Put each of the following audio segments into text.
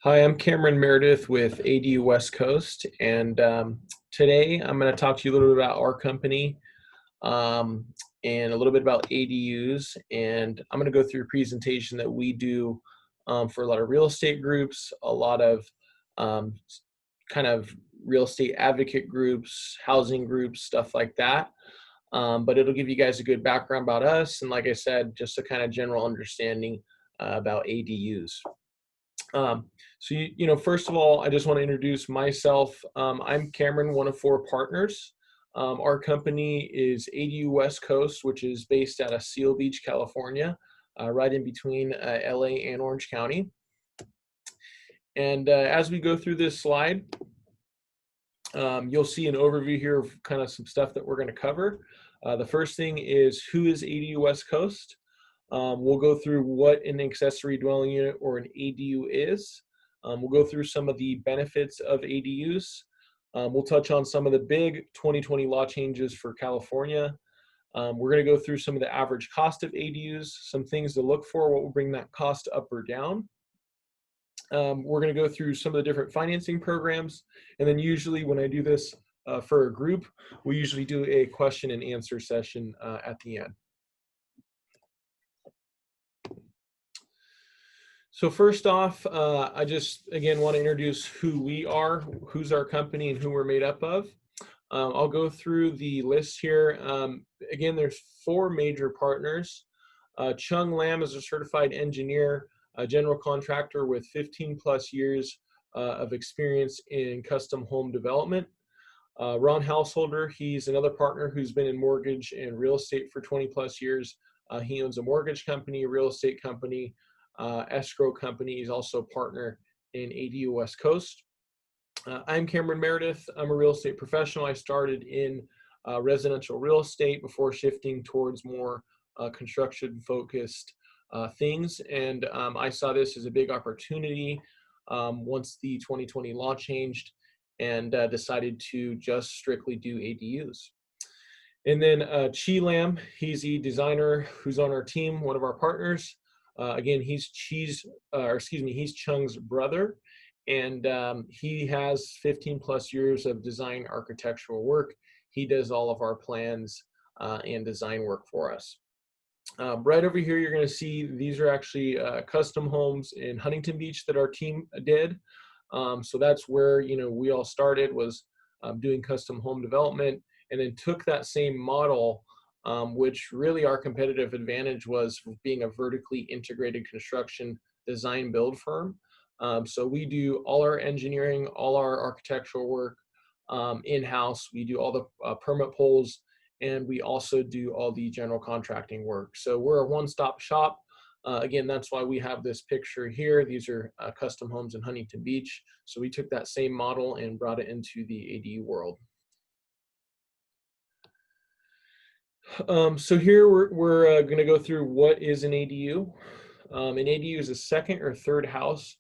Hi, I'm Cameron Meredith with ADU West Coast, and today I'm going to talk to you a little bit about our company um, and a little bit about ADUs. And I'm going to go through a presentation that we do for a lot of real estate groups, a lot of um, kind of real estate advocate groups, housing groups, stuff like that. But it'll give you guys a good background about us, and like I said, just a kind of general understanding about ADUs. Um, First of all, I just want to introduce myself. I'm Cameron, one of four partners. Our company is ADU West Coast, which is based out of Seal Beach, California, right in between LA and Orange County. And as we go through this slide, you'll see an overview here of kind of some stuff that we're going to cover. The first thing is, who is ADU West Coast? We'll go through what an accessory dwelling unit or an ADU is. We'll go through some of the benefits of ADUs. We'll touch on some of the big 2020 law changes for California. We're going to go through some of the average cost of ADUs, some things to look for, what will bring that cost up or down. We're going to go through some of the different financing programs. And then usually when I do this for a group, we usually do a question and answer session at the end. So first off, I just, again, want to introduce who we are, who's our company, and who we're made up of. I'll go through the list here. Again, there's four major partners. Chung Lam is a certified engineer, a general contractor with 15 plus years of experience in custom home development. Ron Householder, he's another partner who's been in mortgage and real estate for 20 plus years. He owns a mortgage company, a real estate company, escrow company. He's also a partner in ADU West Coast. I'm Cameron Meredith. I'm a real estate professional. I started in residential real estate before shifting towards more construction focused things. And I saw this as a big opportunity once the 2020 law changed, and decided to just strictly do ADUs. And then Chi Lam, he's the designer who's on our team, one of our partners. Again, he's Chung's brother, and he has 15 plus years of design architectural work. He does all of our plans and design work for us. Right over here, you're going to see these are actually custom homes in Huntington Beach that our team did. So that's where we all started, was doing custom home development, and then took that same model. Which really our competitive advantage was being a vertically integrated construction design build firm. So we do all our engineering, all our architectural work in-house. We do all the permit pulls, and we also do all the general contracting work. So we're a one-stop shop. Again, that's why we have this picture here. These are custom homes in Huntington Beach. So we took that same model and brought it into the ADU world. So here we're going to go through what is an ADU. An ADU is a second or third house,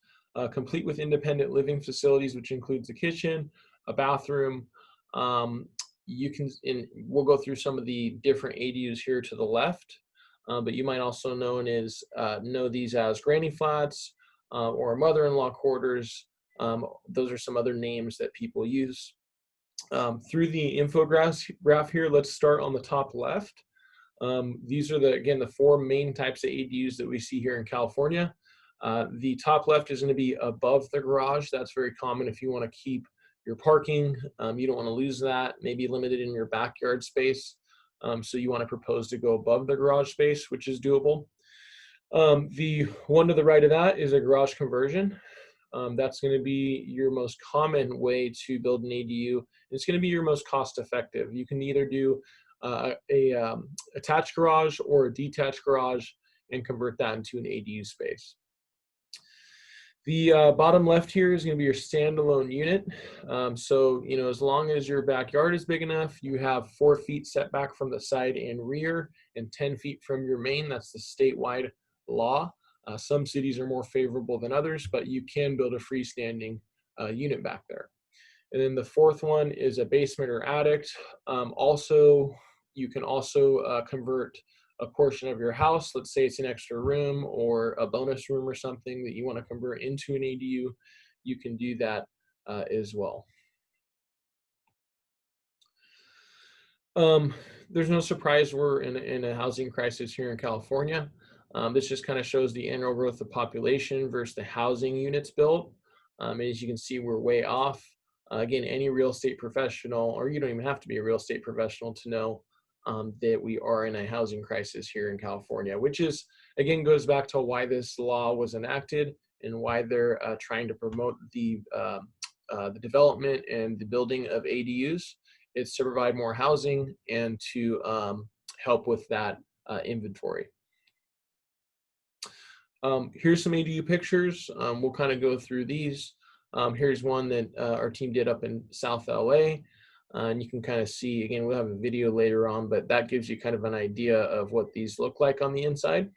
complete with independent living facilities, which includes a kitchen, a bathroom. We'll go through some of the different ADUs here to the left, but you might also know these as granny flats or mother-in-law quarters. Those are some other names that people use. Through the infograph here, let's start on the top left. These are the four main types of ADUs that we see here in California. The top left is going to be above the garage. That's very common if you want to keep your parking. You don't want to lose that, maybe limited in your backyard space. So you want to propose to go above the garage space, which is doable. The one to the right of that is a garage conversion. That's going to be your most common way to build an ADU. It's going to be your most cost effective. You can either do a attached garage or a detached garage and convert that into an ADU space. The bottom left here is going to be your standalone unit. So, as long as your backyard is big enough, you have 4 feet setback from the side and rear and 10 feet from your main. That's the statewide law. Some cities are more favorable than others, but you can build a freestanding unit back there. And then the fourth one is a basement or attic. You can also convert a portion of your house, let's say it's an extra room or a bonus room or something that you want to convert into an ADU, you can do that as well. Um, there's no surprise we're in a housing crisis here in California. This just kind of shows the annual growth of population versus the housing units built. As you can see, we're way off. Again, any real estate professional, or you don't even have to be a real estate professional to know that we are in a housing crisis here in California, which is, again, goes back to why this law was enacted and why they're trying to promote the development and the building of ADUs. It's to provide more housing and to help with that inventory. Here's some ADU pictures. We'll kind of go through these. Here's one that our team did up in South LA. And you can kind of see, again, we'll have a video later on, but that gives you kind of an idea of what these look like on the inside.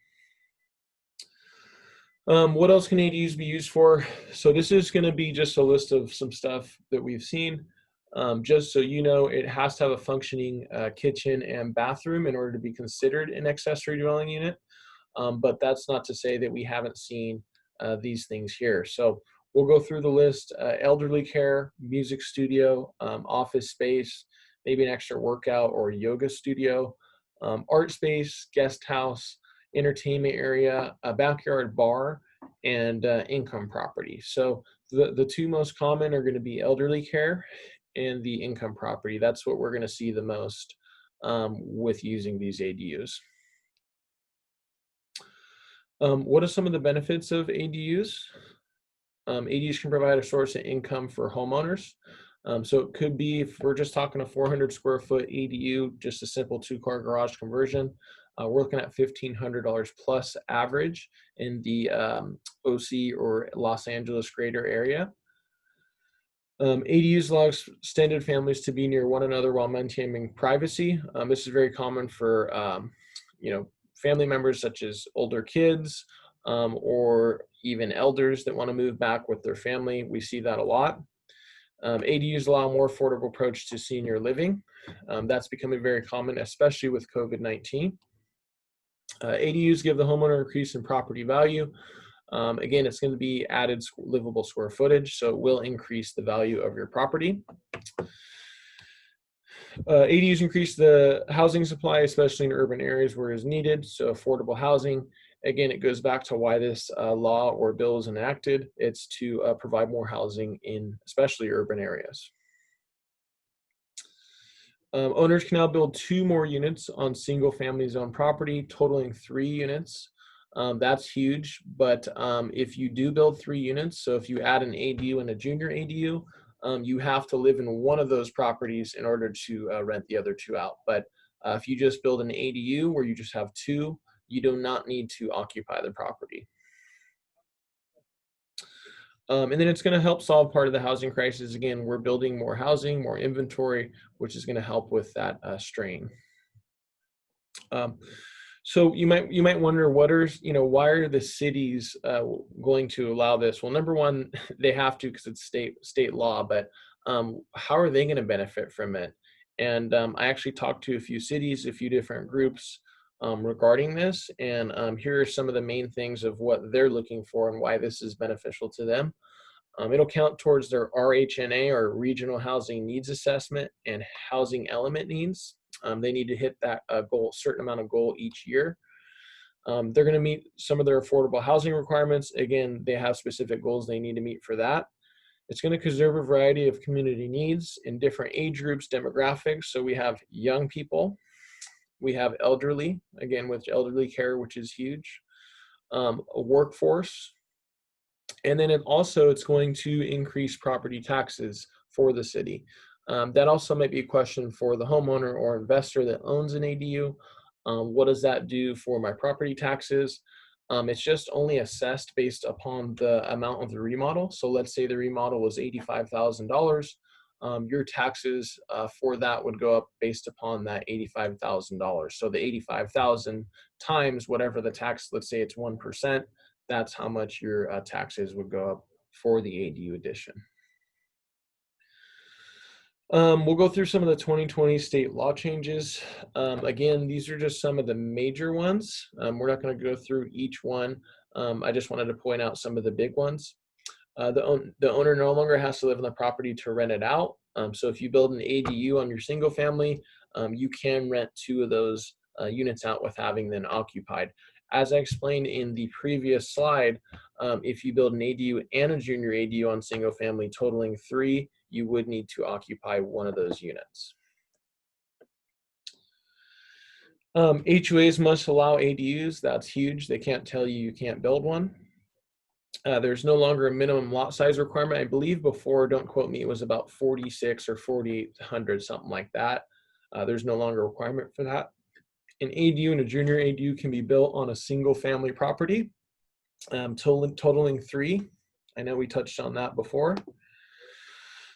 What else can ADUs be used for? So this is going to be just a list of some stuff that we've seen. Just so you know, it has to have a functioning kitchen and bathroom in order to be considered an accessory dwelling unit. But that's not to say that we haven't seen these things here. So we'll go through the list: elderly care, music studio, office space, maybe an extra workout or yoga studio, art space, guest house, entertainment area, a backyard bar, and income property. So the two most common are going to be elderly care and the income property. That's what we're going to see the most with using these ADUs. What are some of the benefits of ADUs? ADUs can provide a source of income for homeowners. So it could be, if we're just talking a 400 square foot ADU, just a simple 2-car garage conversion, we're looking at $1,500 plus average in the OC or Los Angeles greater area. ADUs allow extended families to be near one another while maintaining privacy. This is very common for family members such as older kids or even elders that want to move back with their family. We see that a lot. ADUs allow a more affordable approach to senior living. That's becoming very common, especially with COVID-19. ADUs give the homeowner increase in property value. Again, it's going to be added livable square footage, so it will increase the value of your property. ADUs increase the housing supply, especially in urban areas where it's needed, so affordable housing. Again, it goes back to why this law or bill is enacted. It's to provide more housing in especially urban areas. Owners can now build 2 more units on single family zone property, totaling 3 units. That's huge, but if you do build 3 units, so if you add an ADU and a junior ADU, you have to live in one of those properties in order to rent the other 2 out. But if you just build an ADU where you just have 2, you do not need to occupy the property. And then it's going to help solve part of the housing crisis. Again, we're building more housing, more inventory, which is going to help with that strain. So you might wonder, why are the cities going to allow this? Well, number one, they have to because it's state law. But how are they going to benefit from it? And I actually talked to a few cities, a few different groups regarding this. And here are some of the main things of what they're looking for and why this is beneficial to them. It'll count towards their RHNA or Regional Housing Needs Assessment and Housing Element Needs. They need to hit that certain amount of goal each year. They're going to meet some of their affordable housing requirements. Again, they have specific goals they need to meet for that. It's going to conserve a variety of community needs in different age groups, demographics. So we have young people, we have elderly, again with elderly care, which is huge, a workforce, and then it's going to increase property taxes for the city. That also might be a question for the homeowner or investor that owns an ADU. What does that do for my property taxes? It's just only assessed based upon the amount of the remodel. So let's say the remodel was $85,000. Your taxes for that would go up based upon that $85,000. So the 85,000 times whatever the tax, let's say it's 1%, that's how much your taxes would go up for the ADU addition. We'll go through some of the 2020 state law changes. Again, these are just some of the major ones. We're not going to go through each one. I just wanted to point out some of the big ones. The owner no longer has to live in the property to rent it out. So if you build an ADU on your single family, you can rent 2 of those units out with having them occupied. As I explained in the previous slide, if you build an ADU and a junior ADU on single family totaling 3, you would need to occupy one of those units. HOAs must allow ADUs. That's huge. They can't tell you you can't build one. There's no longer a minimum lot size requirement. I believe before, don't quote me, it was about 46 or 4,800, something like that. There's no longer a requirement for that. An ADU and a junior ADU can be built on a single family property, totaling 3. I know we touched on that before.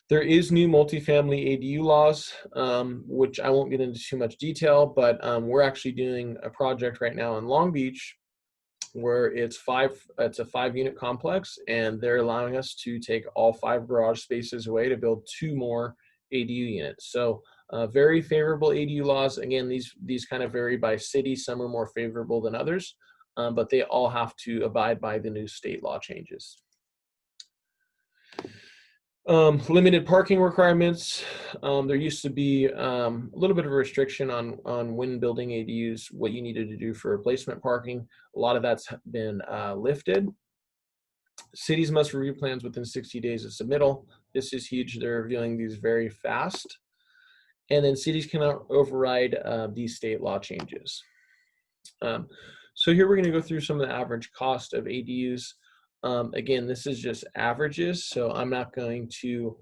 There is new multifamily ADU laws, which I won't get into too much detail, but we're actually doing a project right now in Long Beach where it's a 5-unit complex, and they're allowing us to take all 5 garage spaces away to build 2 more ADU units. So very favorable ADU laws. Again, these kind of vary by city. Some are more favorable than others, but they all have to abide by the new state law changes. Limited parking requirements. There used to be a little bit of a restriction on when building ADUs, what you needed to do for replacement parking. A lot of that's been lifted. Cities must review plans within 60 days of submittal. This is huge. They're reviewing these very fast. And then cities cannot override these state law changes. So here we're going to go through some of the average cost of ADUs. Again, this is just averages, so I'm not going to,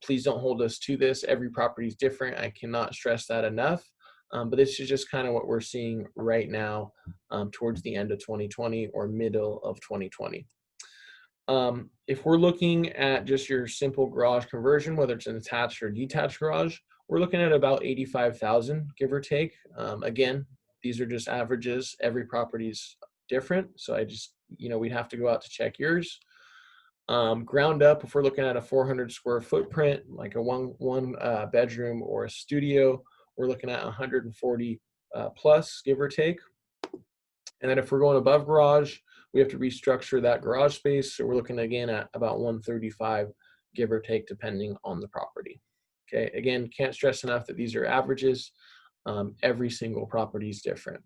please don't hold us to this. Every property is different. I cannot stress that enough. But this is just kind of what we're seeing right now towards the end of 2020 or middle of 2020. If we're looking at just your simple garage conversion, whether it's an attached or detached garage, we're looking at about 85,000, give or take. Again, these are just averages. Every property's different, so I just, we'd have to go out to check yours. Ground up, if we're looking at a 400 square footprint, like a one bedroom or a studio, we're looking at 140 plus, give or take. And then if we're going above garage, we have to restructure that garage space. So we're looking again at about 135, give or take, depending on the property. Okay, again, can't stress enough that these are averages. Every single property is different.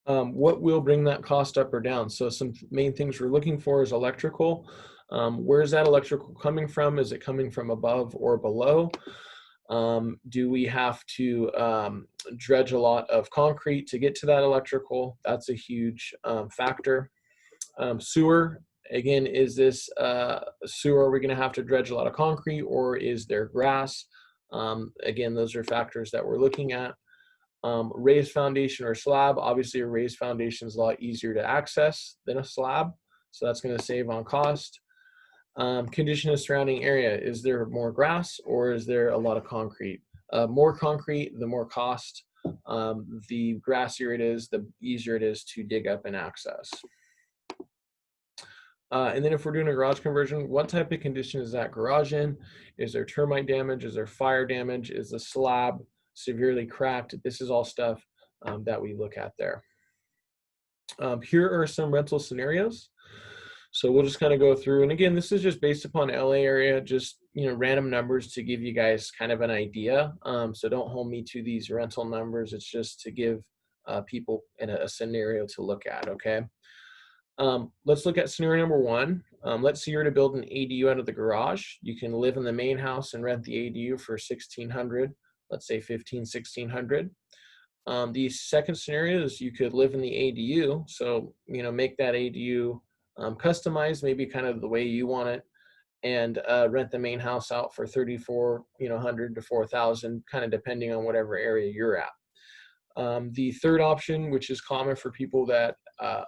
What will bring that cost up or down? So some main things we're looking for is electrical. Where's that electrical coming from? Is it coming from above or below? Do we have to dredge a lot of concrete to get to that electrical? That's a huge factor. Sewer, again, is this sewer, are we going to have to dredge a lot of concrete, or is there grass? Again, those are factors that we're looking at. Raised foundation or slab, obviously a raised foundation is a lot easier to access than a slab, so that's going to save on cost. Condition of surrounding area, is there more grass or is there a lot of concrete? More concrete, the more cost. The grassier it is, the easier it is to dig up and access. And then if we're doing a garage conversion, what type of condition is that garage in? Is there termite damage? Is there fire damage? Is the slab severely cracked? This is all stuff that we look at there. Here are some rental scenarios. So we'll just kind of go through, and again, this is just based upon LA area, just random numbers to give you guys kind of an idea. So don't hold me to these rental numbers. It's just to give people a scenario to look at. Okay. Let's look at scenario number 1. Let's say you're to build an ADU out of the garage. You can live in the main house and rent the ADU for $1,600. Let's say $1,500, $1,600. The second scenario is you could live in the ADU. So, make that ADU customized, maybe kind of the way you want it, and rent the main house out for $3,400 to $4,000, kind of depending on whatever area you're at. The third option, which is common for people that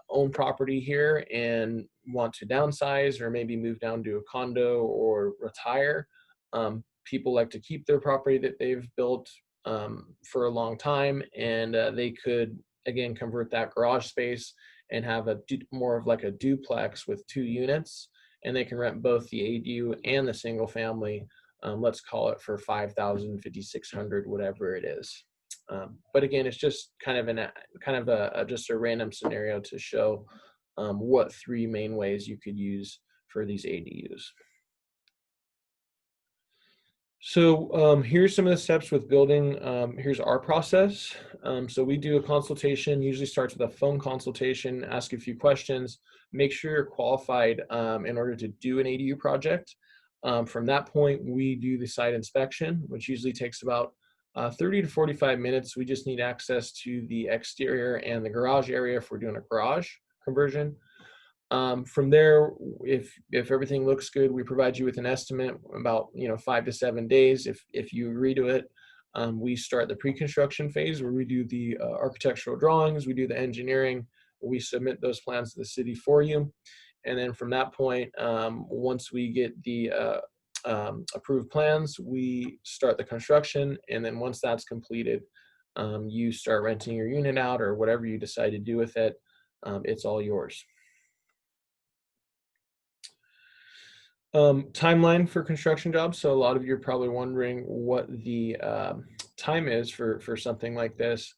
own property here and want to downsize or maybe move down to a condo or retire. People like to keep their property that they've built for a long time, and they could, again, convert that garage space and have more of like a duplex with 2 units, and they can rent both the ADU and the single family. Let's call it for 5,000, 5,600, whatever it is. But again, it's just kind of just a random scenario to show what three main ways you could use for these ADUs. So here's some of the steps with building. Here's our process. So we do a consultation, usually starts with a phone consultation, ask a few questions, make sure you're qualified in order to do an ADU project. From that point, we do the site inspection, which usually takes about 30 to 45 minutes. We just need access to the exterior and the garage area if we're doing a garage conversion. From there, if everything looks good, we provide you with an estimate about 5 to 7 days. If you agree to it, we start the pre-construction phase where we do the architectural drawings, we do the engineering, we submit those plans to the city for you, and then from that point, once we get the approved plans, we start the construction, and then once that's completed, you start renting your unit out or whatever you decide to do with it. It's all yours. Timeline for construction jobs. So a lot of you are probably wondering what the time is for something like this.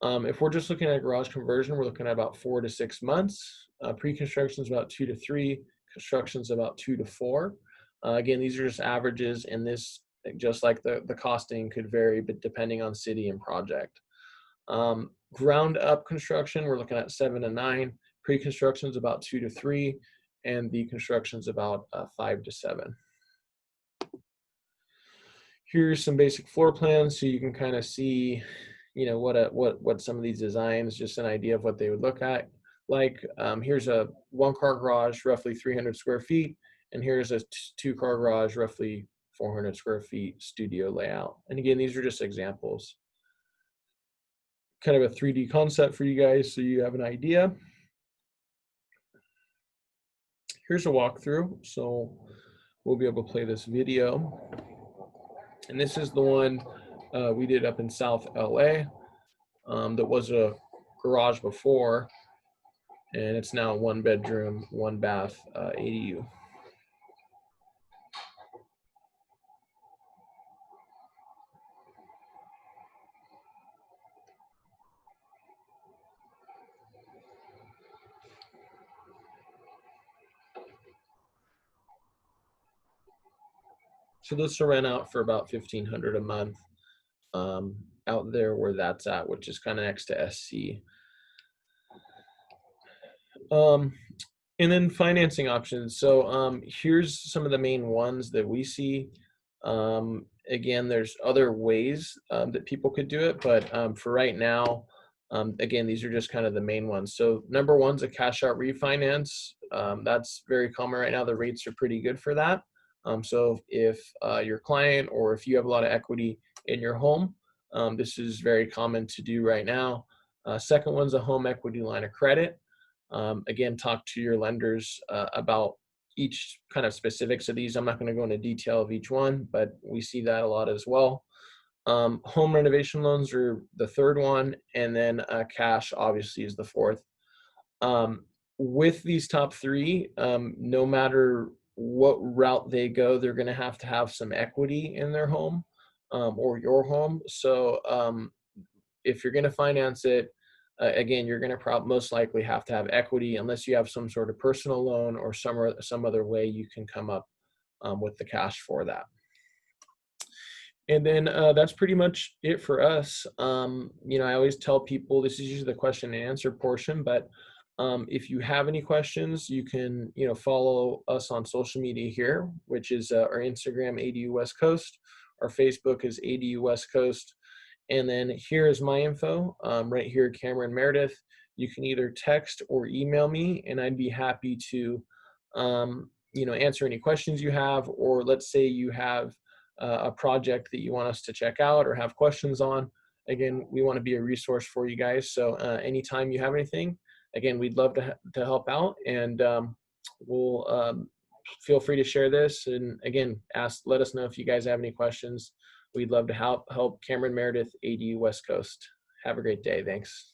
If we're just looking at garage conversion, we're looking at about 4 to 6 months. Pre-construction is about 2 to 3. Construction is about 2 to 4. Again, these are just averages, and this, just like the costing, could vary, but depending on city and project. Ground up construction, we're looking at 7 to 9. Pre-construction is about 2 to 3. And the construction is about 5 to 7. Here's some basic floor plans so you can kind of see, what some of these designs, just an idea of what they would look at. Like here's a 1-car garage, roughly 300 square feet, and here's a 2-car garage, roughly 400 square feet studio layout. And again, these are just examples. Kind of a 3D concept for you guys so you have an idea. Here's a walkthrough, so we'll be able to play this video. And this is the one we did up in South LA that was a garage before, and it's now a 1-bedroom, 1-bath ADU. So this will rent out for about $1,500 a month out there where that's at, which is kind of next to SC. And then financing options. So here's some of the main ones that we see. Again, there's other ways that people could do it, but for right now, again, these are just kind of the main ones. So number one's a cash out refinance. That's very common right now. The rates are pretty good for that. So if your client or if you have a lot of equity in your home, this is very common to do right now. Second one's a home equity line of credit. Again, talk to your lenders about each kind of specifics of these. I'm not going to go into detail of each one, but we see that a lot as well. Home renovation loans are the third one, and then cash obviously is the fourth. With these top three, no matter what route they go, they're going to have some equity in their home or your home. So if you're going to finance it, again, you're going to most likely have to have equity unless you have some sort of personal loan or some other way you can come up with the cash for that. And then that's pretty much it for us. I always tell people this is usually the question and answer portion, but if you have any questions, you can follow us on social media here, which is our Instagram, ADU West Coast. Our Facebook is ADU West Coast. And then here is my info, right here, Cameron Meredith. You can either text or email me, and I'd be happy to, answer any questions you have, or let's say you have a project that you want us to check out or have questions on. Again, we want to be a resource for you guys. So anytime you have anything, again, we'd love to help out, and we'll feel free to share this. And again, let us know if you guys have any questions. We'd love to help. Cameron Meredith, ADU West Coast. Have a great day. Thanks.